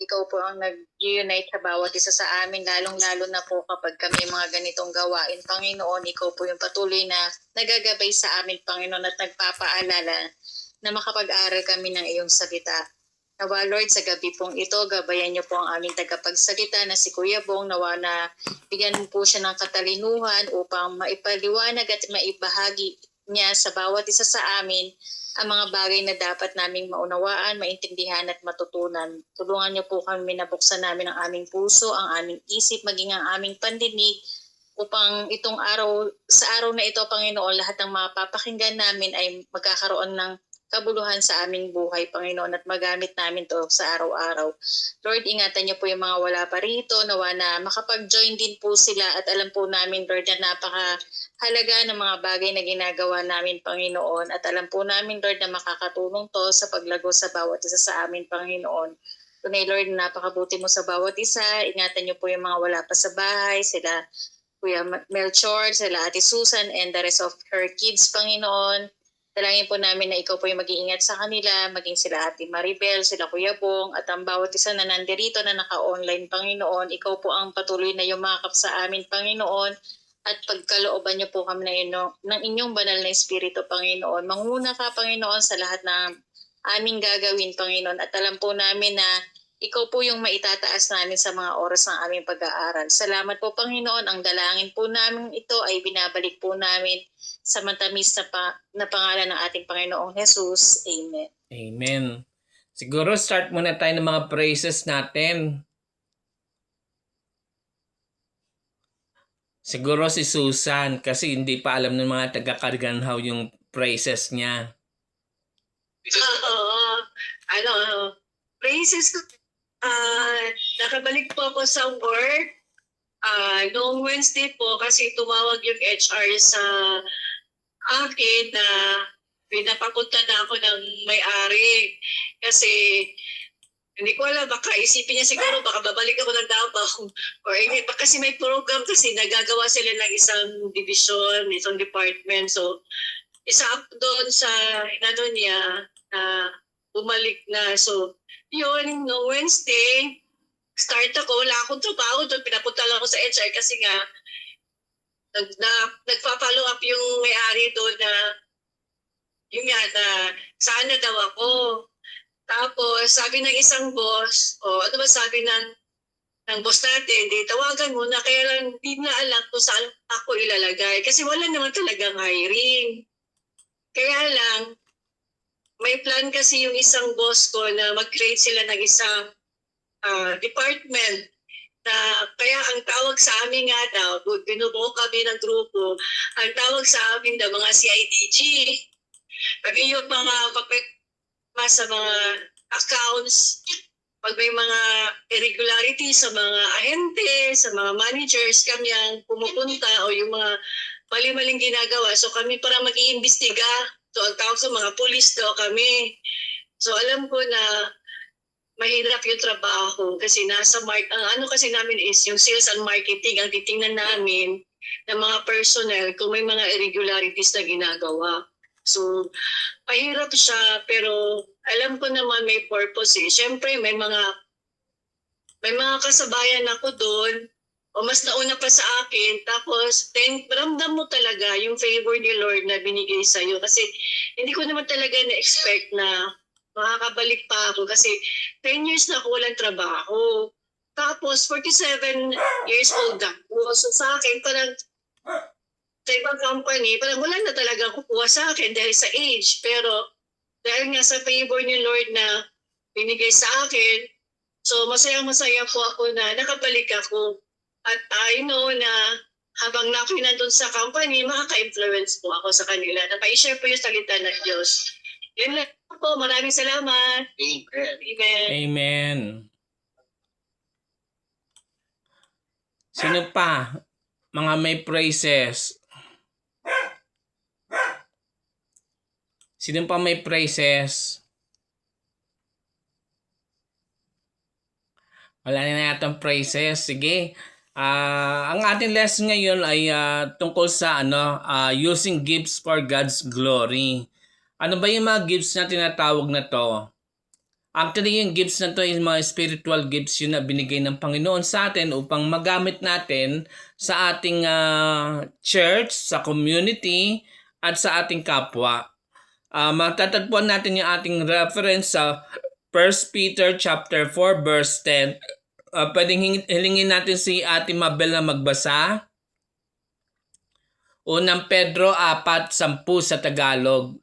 ikaw po ang nag-unite sa bawat isa sa amin, lalong-lalo na po kapag kami mga ganitong gawain. Panginoon, ikaw po yung patuloy na nagagabay sa amin, Panginoon, at nagpapaalala na makapag-aral kami ng iyong salita. Nawa, Lord, sa gabi pong ito, gabayan niyo po ang aming tagapagsalita na si Kuya Bong. Nawa na bigyan mo po siya ng katalinuhan upang maipaliwanag at maibahagi niya sa bawat isa sa amin ang mga bagay na dapat naming maunawaan, maintindihan at matutunan. Tulungan niyo po kami na buksan namin ang aming puso, ang aming isip, maging ang aming pandinig upang itong araw, sa araw na ito, Panginoon, lahat ng mapapakinggan namin ay magkakaroon ng kabuluhan sa aming buhay, Panginoon, at magamit namin to sa araw-araw. Lord, ingatan niyo po yung mga wala pa rito, nawa na makapag-join din po sila at alam po namin, Lord, na napakahalaga ng mga bagay na ginagawa namin, Panginoon. At alam po namin, Lord, na makakatulong to sa paglago sa bawat isa sa amin, Panginoon. Tunay, Lord, napakabuti mo sa bawat isa. Ingatan niyo po yung mga wala pa sa bahay, sila Kuya Melchor, sila Ate Susan, and the rest of her kids, Panginoon. Dalangin po namin na ikaw po yung mag-iingat sa kanila, maging sila Ate Maribel, sila Kuya Bong, at ang bawat isa na nandirito na naka-online, Panginoon. Ikaw po ang patuloy na yumakap sa amin, Panginoon, at pagkalooban niyo po kami ng inyong banal na Espiritu, Panginoon. Manguna ka, Panginoon, sa lahat ng aming gagawin, Panginoon, at alam po namin na ikaw po yung maitataas namin sa mga oras ng aming pag-aaral. Salamat po, Panginoon. Ang dalangin po namin ito ay binabalik po namin sa matamis na pangalan ng ating Panginoong Jesus. Amen. Amen. Siguro start muna tayo ng mga praises natin. Siguro si Susan kasi hindi pa alam ng mga taga-Kariganhaw yung praises niya. Praises ko. Nakabalik po ako sa work. Noong Wednesday po kasi tumawag yung HR sa akin na pinapapunta na ako ng may-ari. Kasi hindi ko alam, baka isipin niya siguro, baka babalik ako ng Davao. Or hindi, kasi may program kasi nagagawa sila ng isang division, isang department. So, isa doon sa niya na bumalik na. So, yun, no Wednesday, start ako, wala akong trabaho doon, pinapunta lang ako sa HR kasi nga, nagpa-follow up yung may-ari doon na, yun nga, na sana daw ako. Tapos, sabi ng isang boss, ano ba sabi ng boss natin, di tawagan mo na, kaya lang di na alam kung saan ako ilalagay. Kasi wala naman talagang hiring. Kaya lang, may plan kasi yung isang boss ko na mag-create sila ng isang department na kaya ang tawag sa amin nga daw, binubuo kami ng grupo, ang tawag sa amin daw mga CIDG. Pag yung mga sa mga accounts, pag may mga irregularity sa mga ahente, sa mga managers, kami ang pumupunta o yung mga mali-maling ginagawa. So kami para mag-iimbestiga. So ang tawag sa mga pulis daw kami. So alam ko na mahirap yung trabaho kasi ang ano kasi namin is yung sales and marketing, ang titingnan namin ng mga personnel kung may mga irregularities na ginagawa. So, mahirap siya pero alam ko naman may purpose eh. Siyempre may mga kasabayan ako doon o mas nauna pa sa akin. Tapos, ramdam mo talaga yung favor ni Lord na binigay sa'yo. Kasi hindi ko naman talaga na-expect na makakabalik pa ako. Kasi 10 years na ako walang trabaho. Tapos, 47 years old ako. So sa akin, parang sa ibang company, parang wala na talaga kukuha sa akin dahil sa age. Pero dahil nga sa favor ni Lord na binigay sa akin, so masayang-masaya po ako na nakabalik ako. At I know na habang ako'y nandun sa company, makaka-influence po ako sa kanila. Napa-share po yung salita ng Diyos. Yun lang po. Maraming salamat. Amen. Amen. Sino pa? Mga may praises. Sino pa may praises? Wala na yatang praises. Sige. Ang ating lesson ngayon ay tungkol sa using gifts for God's glory. Ano ba yung mga gifts na tinatawag na to? Actually, yung gifts na to is mga spiritual gifts yun na binigay ng Panginoon sa atin upang magamit natin sa ating church, sa community, at sa ating kapwa. Matatagpuan natin yung ating reference sa 1 Peter chapter 4 verse 10. Pwedeng hilingin natin si Ate Mabel na magbasa. Unang Pedro 4:10 sa Tagalog.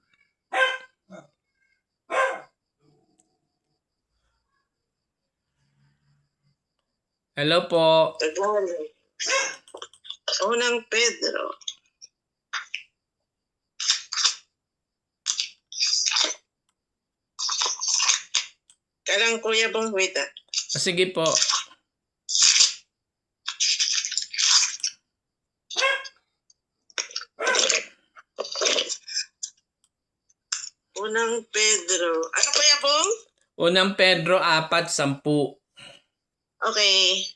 Hello po. Tagalog. Unang Pedro. Kalang Kuya Bong, wait ah. Sige po. Unang Pedro. Ano Kuya Bong? Unang Pedro 4:10. Okay.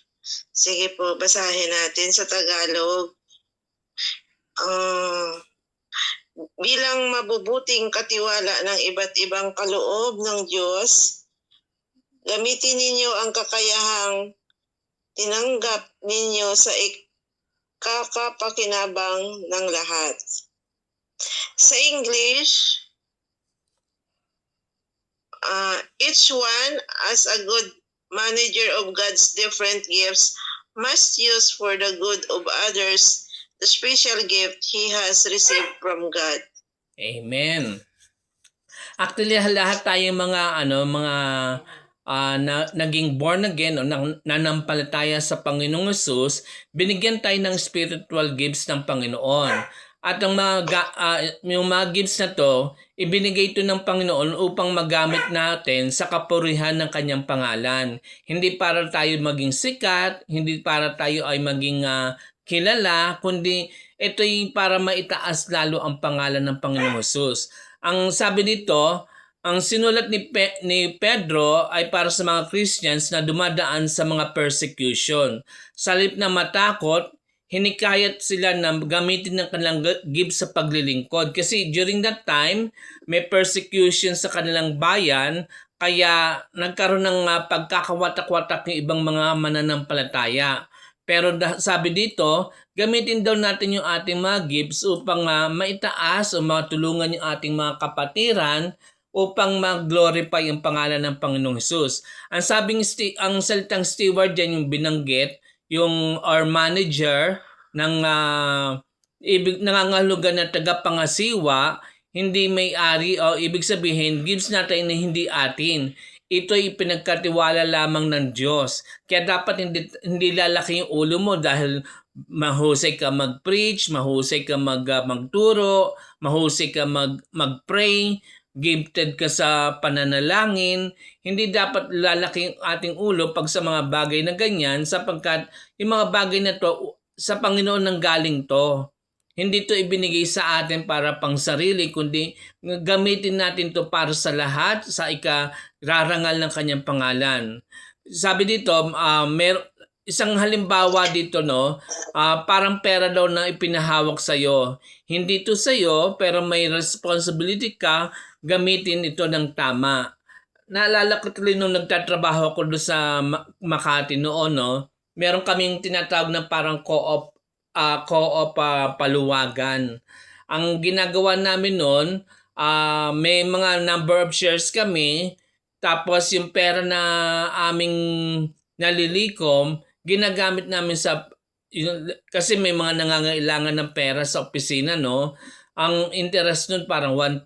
Sige po, basahin natin sa Tagalog. Bilang mabubuting katiwala ng iba't ibang kaloob ng Diyos, gamitin ninyo ang kakayahang tinanggap ninyo sa kakapakinabang ng lahat. Sa English, each one as a good manager of God's different gifts must use for the good of others the special gift he has received from God. Amen. Actually, lahat tayo naging born again o nanampalataya sa Panginoong Hesus, binigyan tayo ng spiritual gifts ng Panginoon. At ang yung mga gifts na to, ibinigay ito ng Panginoon upang magamit natin sa kapurihan ng kanyang pangalan. Hindi para tayo maging sikat, hindi para tayo ay maging kilala, kundi ito'y para maitaas lalo ang pangalan ng Panginoong Hesus. Ang sabi dito, ang sinulat ni Pedro ay para sa mga Christians na dumadaan sa mga persecution. Sa halip na matakot, hinikayat sila na gamitin ng kanilang gifts sa paglilingkod. Kasi during that time, may persecution sa kanilang bayan, kaya nagkaroon ng pagkakawatak-watak ng ibang mga mananampalataya. Pero sabi dito, gamitin daw natin yung ating mga gifts upang maitaas o matulungan yung ating mga kapatiran upang mag-glorify ang pangalan ng Panginoong Hesus. Ang salitang steward dyan yung binanggit, yung or manager ng nangangahulugan na tagapangasiwa, hindi may-ari o ibig sabihin, gifts natin na hindi atin. Ito'y pinagkatiwala lamang ng Diyos. Kaya dapat hindi lalaki yung ulo mo dahil mahusay ka mag-preach, mahusay ka magturo, mahusay ka mag-pray, gifted ka sa pananalangin. Hindi dapat lalaki yung ating ulo pag sa mga bagay na ganyan sapagkat yung mga bagay na to sa Panginoon nang galing to. Hindi to ibinigay sa atin para pang sarili, kundi gamitin natin to para sa lahat, sa ikararangal ng kanyang pangalan. Sabi dito, isang halimbawa dito, parang pera daw na ipinahawak sa'yo. Hindi to sa'yo, pero may responsibility ka, gamitin ito ng tama. Naalala ko tuloy nung nagtatrabaho ko doon sa Makati noon, meron kaming tinatawag na parang co-op paluwagan. Ang ginagawa namin noon, may mga number of shares kami, tapos yung pera na aming nalilikom, ginagamit namin kasi may mga nangangailangan ng pera sa opisina, Ang interest nun parang 1%,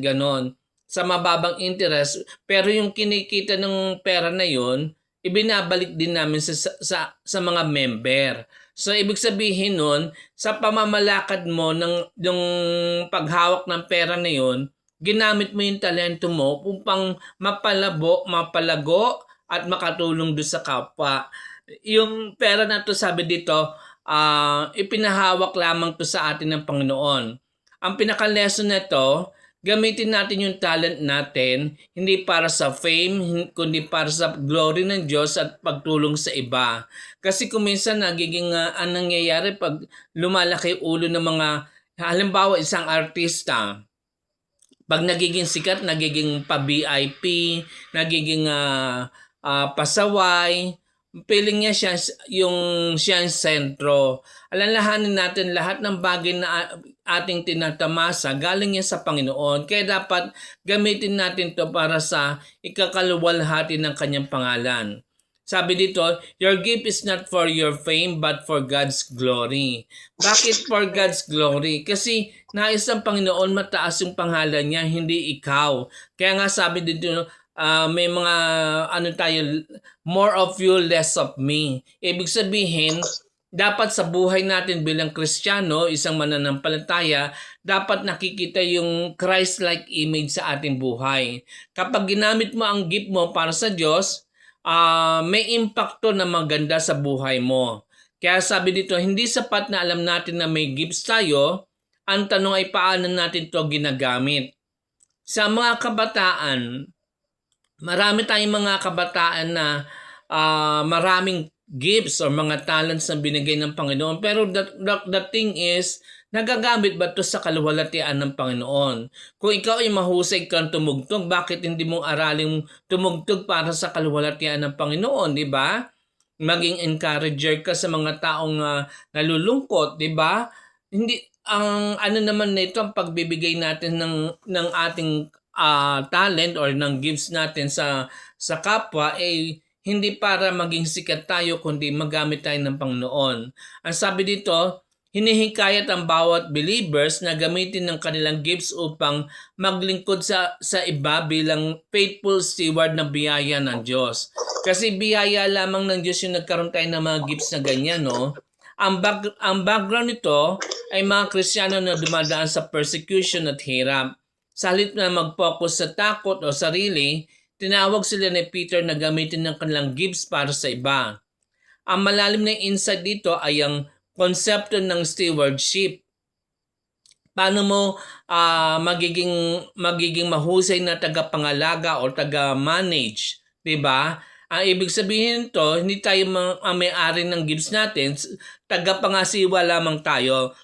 ganon. Sa mababang interest, pero yung kinikita ng pera na yon, ibinabalik din namin sa mga member. So, ibig sabihin nun, sa pamamalakad mo ng paghawak ng pera na yun, ginamit mo yung talento mo upang mapalago at makatulong doon sa kapwa. Yung pera na to, sabi dito, ipinahawak lamang to sa atin ng Panginoon. Ang pinaka-lesson na to, gamitin natin yung talent natin, hindi para sa fame, kundi para sa glory ng Diyos at pagtulong sa iba. Kasi kung minsan nagiging ang nangyayari pag lumalaki ulo ng mga, halimbawa isang artista, Pag nagiging sikat, nagiging pa-VIP, nagiging pasaway, feeling niya siya ang sentro. Alalahanin natin lahat ng bagay na ating tinatamasa galing yan sa Panginoon. Kaya dapat gamitin natin to para sa ikakaluwalhati ng kanyang pangalan. Sabi dito, your gift is not for your fame but for God's glory. Bakit for God's glory? Kasi nais ng Panginoon mataas yung pangalan niya, hindi ikaw. Kaya nga sabi dito, may mga more of you, less of me. Ibig sabihin, dapat sa buhay natin bilang Kristiyano, isang mananampalataya, dapat nakikita yung Christ-like image sa ating buhay. Kapag ginamit mo ang gift mo para sa Diyos, may impacto na maganda sa buhay mo. Kaya sabi dito, hindi sapat na alam natin na may gifts tayo, ang tanong ay paano natin to ginagamit. Sa mga kabataan, marami tayong mga kabataan na maraming gifts or mga talents na binigay ng Panginoon. Pero the thing is, nagagamit ba ito sa kaluwalhatian ng Panginoon? Kung ikaw ay mahusay kang tumugtog, bakit hindi mo aralin tumugtog para sa kaluwalhatian ng Panginoon, di ba? Maging encourager ka sa mga taong nalulungkot, di ba? Hindi ang naman nito ang pagbibigay natin ng ating talent or ng gifts natin sa kapwa hindi para maging sikat tayo kundi magamit tayo ng Panginoon. Ang sabi dito, hinihikayat ang bawat believers na gamitin ng kanilang gifts upang maglingkod sa iba bilang faithful steward ng biyaya ng Diyos. Kasi biyaya lamang ng Diyos yung nagkaroon tayo ng mga gifts na ganyan, no? Ang background nito ay mga Kristiyano na dumadaan sa persecution at hirap. Sa halip na mag-focus sa takot o sarili, tinawag sila ni Peter na gamitin ng kanilang gifts para sa iba. Ang malalim na insight dito ay ang konsepto ng stewardship. Paano mo magiging mahusay na tagapangalaga o taga-manage, 'di ba? Ang ibig sabihin nito, hindi tayo ang may-ari ng gifts natin, tagapangasiwa lamang tayo.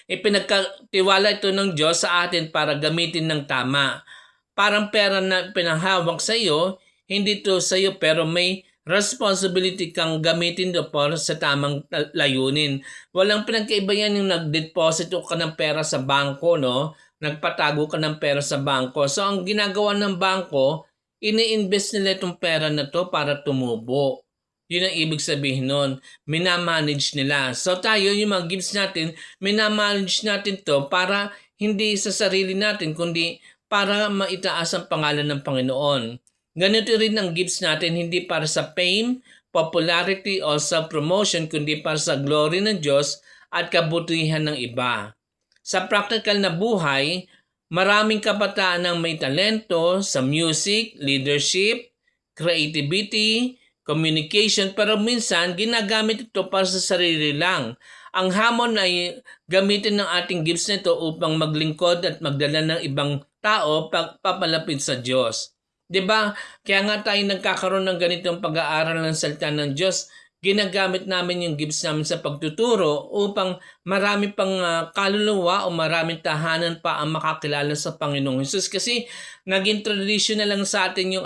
Ipinagkatiwala ito ng Diyos sa atin para gamitin ng tama. Parang pera na pinahawak sa iyo, hindi ito sa iyo pero may responsibility kang gamitin ito para sa tamang layunin. Walang pinagkaiba yan yung nag-deposit ka ng pera sa bangko, no? Nagpatago ka ng pera sa bangko. So ang ginagawa ng bangko, ini-invest nila itong pera na to para tumubo. Yun ang ibig sabihin nun. Minamanage nila. So tayo, yung mga gifts natin, minamanage natin to para hindi sa sarili natin, kundi para maitaas ang pangalan ng Panginoon. Ganito rin ang gifts natin, hindi para sa fame, popularity, o self-promotion, kundi para sa glory ng Diyos at kabutihan ng iba. Sa practical na buhay, maraming kabataan ang may talento sa music, leadership, creativity, communication, pero minsan ginagamit ito para sa sarili lang. Ang hamon ay gamitin ng ating gifts nito upang maglingkod at magdala ng ibang tao papalapit sa Diyos. 'Di ba? Kaya nga tayo nagkakaroon ng ganitong pag-aaral ng salita ng Diyos. Ginagamit namin yung gifts namin sa pagtuturo upang marami pang kaluluwa o maraming tahanan pa ang makakilala sa Panginoong Hesus. Kasi naging tradition na lang sa atin yung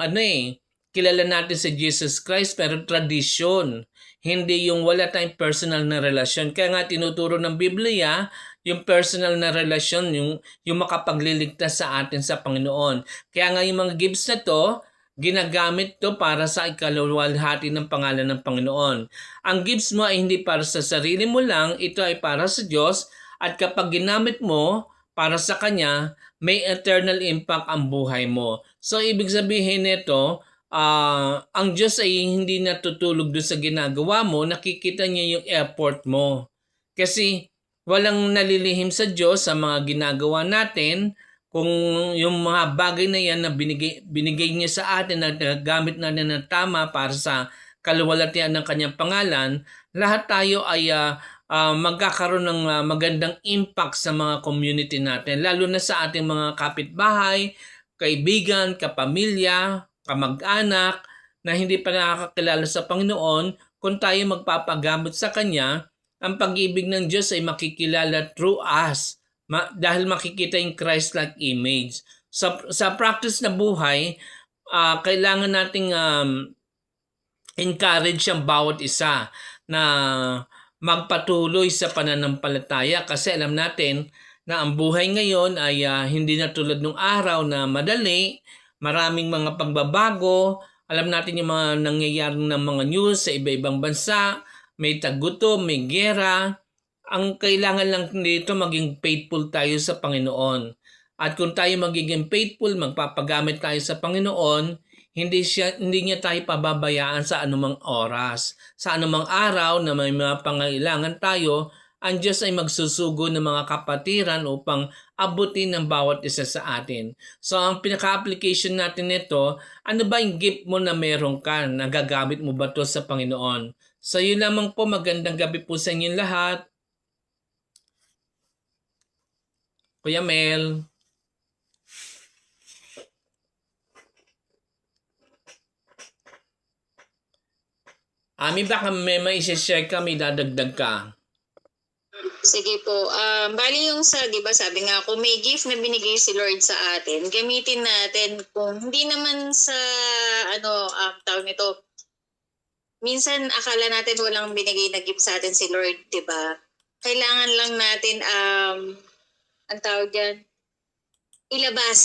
kilala natin si Jesus Christ pero tradition. Hindi yung wala tayong personal na relasyon. Kaya nga tinuturo ng Biblia, yung personal na relasyon, yung makapagliligtas sa atin sa Panginoon. Kaya nga yung mga gifts na to, ginagamit to para sa ikaluwalhati ng pangalan ng Panginoon. Ang gifts mo ay hindi para sa sarili mo lang, ito ay para sa Diyos. At kapag ginamit mo para sa Kanya, may eternal impact ang buhay mo. So ibig sabihin nito, ang Diyos ay hindi natutulog doon sa ginagawa mo, nakikita niya yung effort mo. Kasi walang nalilihim sa Diyos sa mga ginagawa natin kung yung mga bagay na yan na binigay niya sa atin na gamit natin ng tama para sa kaluwalhatian ng kanyang pangalan, lahat tayo ay magkakaroon ng magandang impact sa mga community natin, lalo na sa ating mga kapitbahay, kaibigan, kapamilya, kamag-anak na hindi pa nakakakilala sa Panginoon. Kung tayo magpapagamot sa Kanya, ang pag-ibig ng Diyos ay makikilala through us dahil makikita yung Christ-like image. Sa practice na buhay, kailangan nating encourage ang bawat isa na magpatuloy sa pananampalataya kasi alam natin na ang buhay ngayon ay hindi na tulad nung araw na madali, maraming mga pagbabago, alam natin yung mga nangyayari ng mga news sa iba-ibang bansa, may tagutom, may giyera. Ang kailangan lang dito maging faithful tayo sa Panginoon. At kung tayo magiging faithful, magpapagamit tayo sa Panginoon, hindi niya tayo pababayaan sa anumang oras. Sa anumang araw na may mga pangailangan tayo, ang Diyos ay magsusugo ng mga kapatiran upang abutin ng bawat isa sa atin. So ang pinaka-application natin nito, ano ba yung gift mo na meron ka? Nagagamit mo ba ito sa Panginoon? So yun lamang po, magandang gabi po sa inyong lahat. Kuya Mel. Ami, baka may share ka, may dadagdag ka. Sige po. Bali yung di ba sabi nga, kung may gift na binigay si Lord sa atin, gamitin natin kung hindi naman sa, tawag nito, minsan akala natin walang binigay na gift sa atin si Lord, di ba? Kailangan lang natin, ang tawag dyan, ilabas.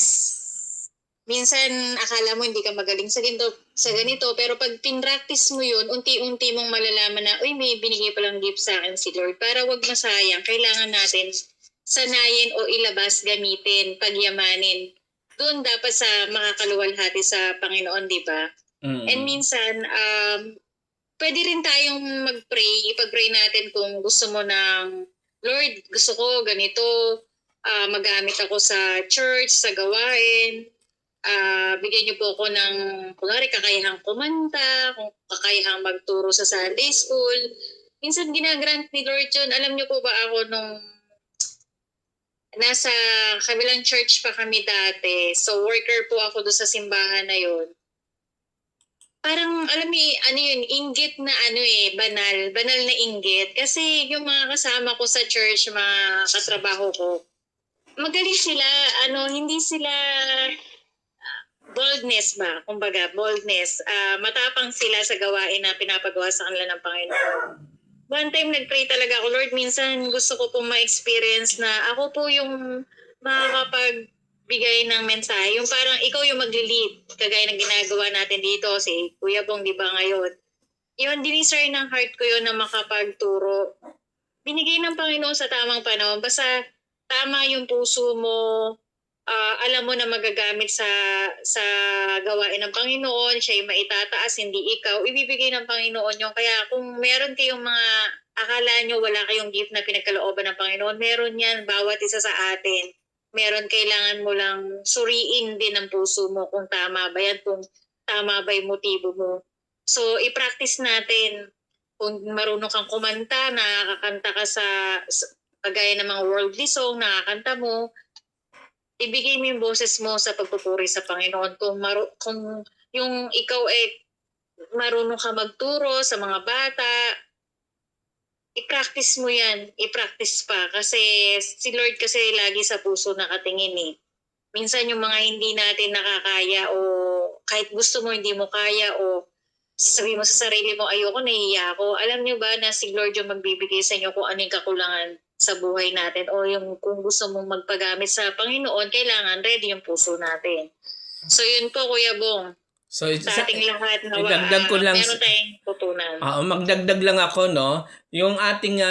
Minsan akala mo hindi ka magaling sa ganito, pero pag pinractice mo yun, unti-unti mong malalaman na, uy, may binigay palang gift sa akin si Lord. Para wag masayang, kailangan natin sanayin o ilabas, gamitin, pagyamanin. Doon dapat sa makakaluwalhati sa Panginoon, di ba? And minsan, pwede rin tayong mag-pray, ipag-pray natin kung gusto mo ng, Lord, gusto ko ganito, magamit ako sa church, sa gawain, bigyan niyo po ako ng, kunwari, kakayahang kumanta, kung kakayahang magturo sa Sunday school. Minsan ginagrant ni Lord yun. Alam niyo po ba ako nung nasa kabilang church pa kami dati, so worker po ako doon sa simbahan na yun. Parang, alam mo, yun, inggit na banal na inggit. Kasi yung mga kasama ko sa church, mga katrabaho ko, magaling sila, hindi sila boldness ba? Kumbaga, boldness. Matapang sila sa gawain na pinapagawa sa kanila ng Panginoon. One time nag-pray talaga ako, Lord, minsan gusto ko pong ma-experience na ako po yung makakapagbigay ng mensahe. Yung parang ikaw yung magli-lead, kagaya ng ginagawa natin dito, si Kuya Bong, di ba ngayon? Yun, diniscern ng heart ko yun na makapagturo. Binigay ng Panginoon sa tamang panahon. Basta tama yung puso mo, alam mo na magagamit sa gawain ng Panginoon, siya yung maitataas, hindi ikaw, ibibigay ng Panginoon yung. Kaya kung meron kayong mga akala nyo wala kayong gift na pinagkalooban ng Panginoon, meron yan, bawat isa sa atin. Meron, kailangan mo lang suriin din ang puso mo kung tama ba yan, kung tama ba yung motibo mo. So, i-practice natin. Kung marunong kang kumanta, nakakanta ka sa kagaya ng mga worldly song, nakakanta mo, ibigay mo yung boses mo sa pagpupuri sa Panginoon. Kung yung ikaw marunong ka magturo sa mga bata, i-practice mo yan. I-practice pa. Kasi si Lord kasi lagi sa puso nakatingin eh. Minsan yung mga hindi natin nakakaya o kahit gusto mo hindi mo kaya o sabi mo sa sarili mo, ayoko, nahihiya ako. Alam niyo ba na si Lord yung magbibigay sa inyo kung ano yung kakulangan sa buhay natin o yung kung gusto mong magpagamit sa Panginoon, kailangan ready yung puso natin. So yun po, Kuya Bong. So, sa ating lahat na idagdag ko lang, meron tayong tutunan. Magdagdag lang ako, no? Yung ating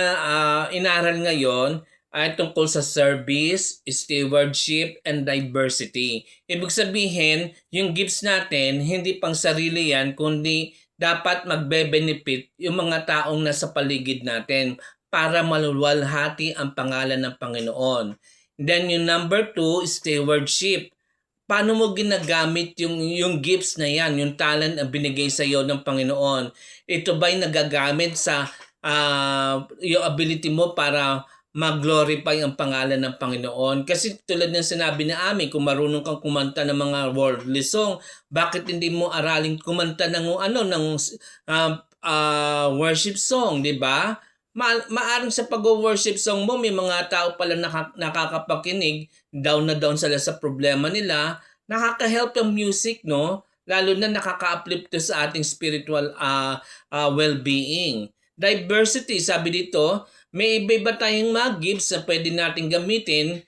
inaral ngayon ay tungkol sa service, stewardship, and diversity. Ibig sabihin, yung gifts natin, hindi pang sarili yan, kundi dapat magbe-benefit yung mga taong nasa paligid natin para maluwalhati ang pangalan ng Panginoon. Then yung number 2, stewardship. Paano mo ginagamit yung gifts na yan, yung talent na binigay sa iyo ng Panginoon? Ito ba'y nagagamit sa yung ability mo para mag-glorify ang pangalan ng Panginoon? Kasi tulad ng sinabi ni Ami, kung marunong kang kumanta ng mga worldly song, bakit hindi mo araling kumanta ng worship song, di ba? maaring sa pag-worship song mo, may mga tao pala nakakapakinig, down na down sila sa problema nila, nakaka-help yung music, no? Lalo na nakaka-uplift to sa ating spiritual well-being. Diversity, sabi dito, may iba-iba tayong mga gifts na pwede natin gamitin,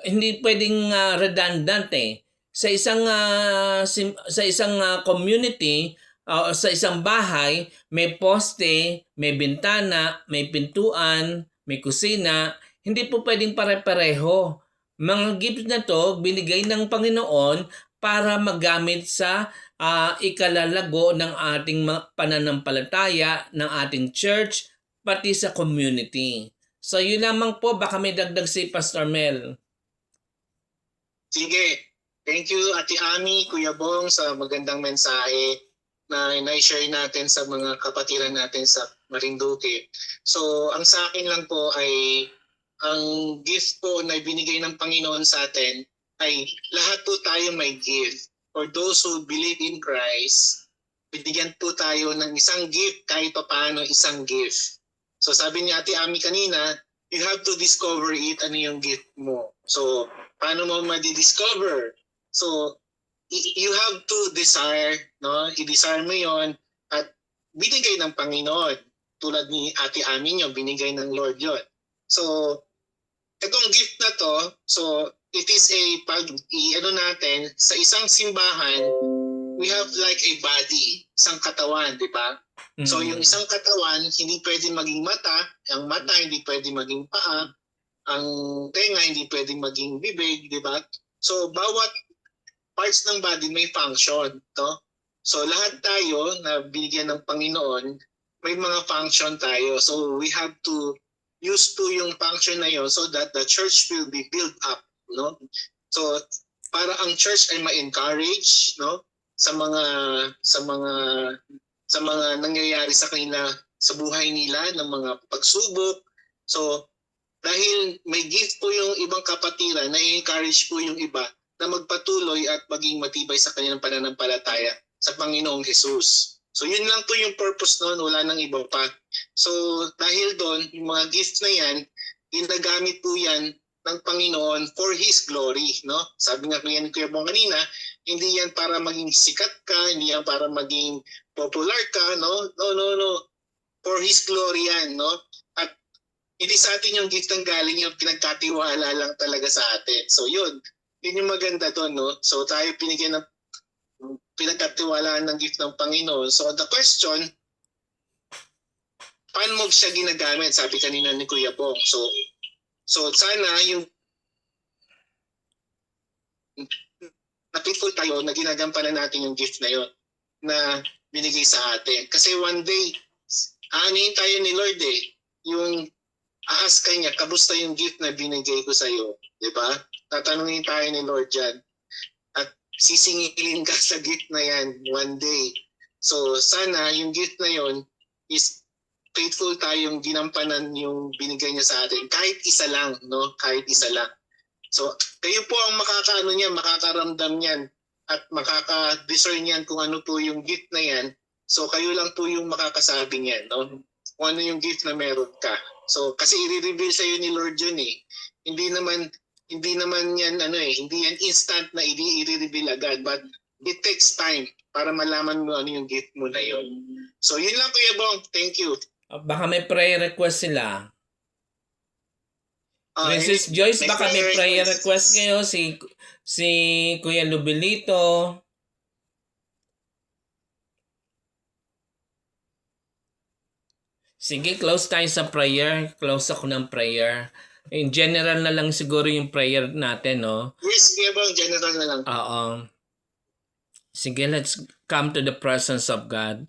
hindi pwedeng redundant eh. Sa isang community, sa isang bahay, may poste, may bintana, may pintuan, may kusina, hindi po pwedeng pare-pareho. Mga gifts na to, binigay ng Panginoon para magamit sa ikalalago ng ating pananampalataya, ng ating church, pati sa community. So yun lamang po, baka may dagdag si Pastor Mel. Sige. Thank you Ate Ami, Kuya Bong sa magandang mensahe na i-share natin sa mga kapatiran natin sa Marinduque. So ang sa akin lang po ay ang gift po na binigay ng Panginoon sa atin ay lahat po tayo may gift. For those who believe in Christ, binigyan po tayo ng isang gift kahit pa paano isang gift. So sabi ni Ate Ami kanina, you have to discover it, ano yung gift mo. So paano mo ma-discover? So you have to desire, no? I-desire mo yon at binigay ng Panginoon. Tulad ni Ate Ami nyo, binigay ng Lord yon. So itong gift na to, so it is a natin, sa isang simbahan, we have like a body, isang katawan, di ba? Mm-hmm. So yung isang katawan, hindi pwede maging mata, ang mata hindi pwede maging paa, ang tenga hindi pwede maging bibig, di ba? So bawat parts ng body may function, to. So lahat tayo na binigyan ng Panginoon, may mga function tayo. So we have to use to yung function na yun so that the church will be built up, no? So para ang church ay ma-encourage, no, sa mga nangyayari sa kanila sa buhay nila ng mga pagsubok. So dahil may gift po yung ibang kapatiran, na-encourage po yung iba na magpatuloy at maging matibay sa kanilang pananampalataya sa Panginoong Jesus. So yun lang po yung purpose noon, wala nang iba pa. So dahil doon, yung mga gifts na yan, ginagamit po yan ng Panginoon for His glory, no? Sabi nga ni Kuya Bong kanina, hindi yan para maging sikat ka, hindi yan para maging popular ka, no? No. For His glory yan, no? At hindi sa atin yung gift ng galing, yung pinagkatiwala lang talaga sa atin. So yun yung maganda doon, no? So tayo pinagkatiwalaan ng gift ng Panginoon. So the question, paano mo siya ginagamit? Sabi kanina ni Kuya Bong. So sana yung napitful tayo na ginagampanan natin yung gift na yon na binigay sa atin. Kasi one day, aanin tayo ni Lord eh. Yung ask ka niya, kamusta yung gift na binigay ko sa iyo? Diba? Tatanungin tayo ni Lord dyan. At sisingilin ka sa gift na yan one day. So sana yung gift na yon is faithful tayong ginampanan yung binigay niya sa atin. Kahit isa lang, no? Kahit isa lang. So kayo po ang makakaramdam niyan at makaka-discern niyan kung ano po yung gift na yan. So kayo lang po yung makakasabi niyan, no? Kung ano yung gift na meron ka. So kasi i-reveal sa iyo ni Lord yun eh. Hindi naman yan hindi yan instant na i-reveal agad, but it takes time para malaman mo ano yung gift mo na yun. So yun lang Kuya Bong, thank you. Baka may prayer request sila. Princess Joyce, baka may prayer request kayo si Kuya Lubilito. Sige, close tayo sa prayer. Close ako ng prayer. In general na lang siguro yung prayer natin, no? Yes, Kuya Bong, general na lang. Oo. Sige, let's come to the presence of God.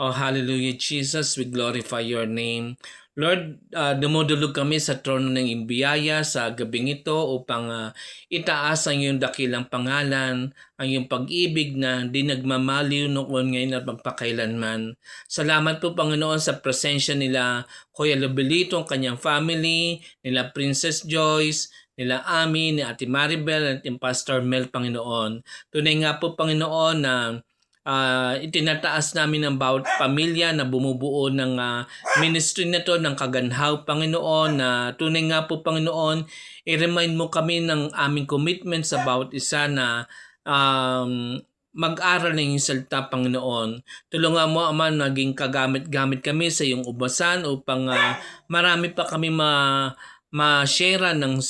Oh, hallelujah, Jesus, we glorify your name. Lord, dumudulog kami sa trono ng biyaya sa gabing ito upang itaas ang iyong dakilang pangalan, ang iyong pag-ibig na di nagmamaliw noon ngayon at magpakailanman. Salamat po Panginoon sa presensya nila Kuya Lobilito, ang kanyang family, nila Princess Joyce, nila Ami, ni Ate Maribel at yung Pastor Mel, Panginoon. Tunay nga po Panginoon na itinataas namin ang bawat pamilya na bumubuo ng ministry na to ng kaganhaw, Panginoon, na tunay nga po, Panginoon, i-remind mo kami ng aming commitment sa bawat isa na mag-aral ng iyong salita, Panginoon. Tulungan mo, Ama, naging kagamit-gamit kami sa iyong ubasan upang marami pa kami ma-share ng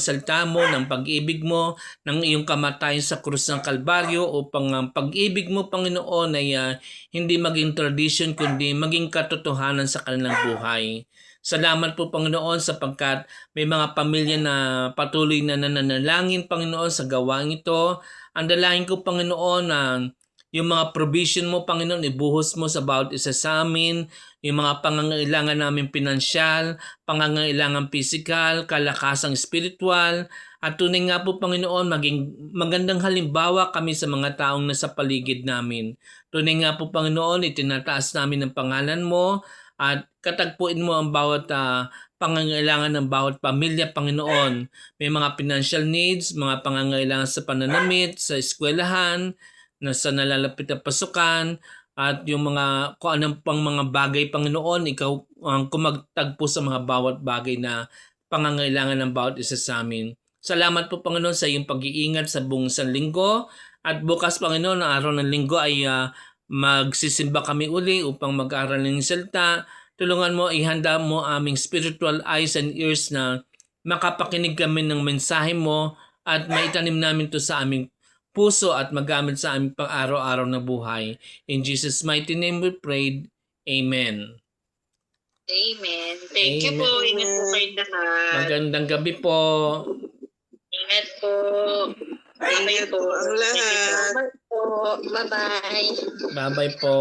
salita mo, ng pag-ibig mo, ng iyong kamatayan sa krus ng Kalbaryo upang ang pag-ibig mo, Panginoon, ay hindi maging tradition kundi maging katotohanan sa kanilang buhay. Salamat po, Panginoon, sapagkat may mga pamilya na patuloy na nananalangin, Panginoon, sa gawain ito. Ang dalangin ko, Panginoon, na yung mga provision mo, Panginoon, ibuhos mo sa bawat isa sa amin, yung mga pangangailangan namin pinansyal, pangangailangan pisikal, kalakasang spiritual, at tunay nga po, Panginoon, maging magandang halimbawa kami sa mga taong nasa paligid namin. Tunay nga po, Panginoon, itinataas namin ang pangalan mo at katagpuin mo ang bawat pangangailangan ng bawat pamilya, Panginoon. May mga financial needs, mga pangangailangan sa pananamit, sa eskwelahan, na sa nalalapit na pasukan, at yung mga kung anong pang mga bagay, Panginoon, ikaw ang kumagtagpo sa mga bawat bagay na pangangailangan ng bawat isa sa amin. Salamat po, Panginoon, sa iyong pag-iingat sa buong linggo. At bukas, Panginoon, ang araw ng linggo ay magsisimba kami uli upang mag-aral ng salita. Tulungan mo, ihanda mo aming spiritual eyes and ears na makapakinig kami ng mensahe mo at maitanim namin to sa aming puso at magamit sa aming pang-araw-araw na buhay. In Jesus' mighty name we prayed. Amen. Amen. Thank you po. Amen. Ingat po kayo lahat. Magandang gabi po. Ingat po. Ingat po ang lahat. Salamat po. Bye-bye. Bye-bye po.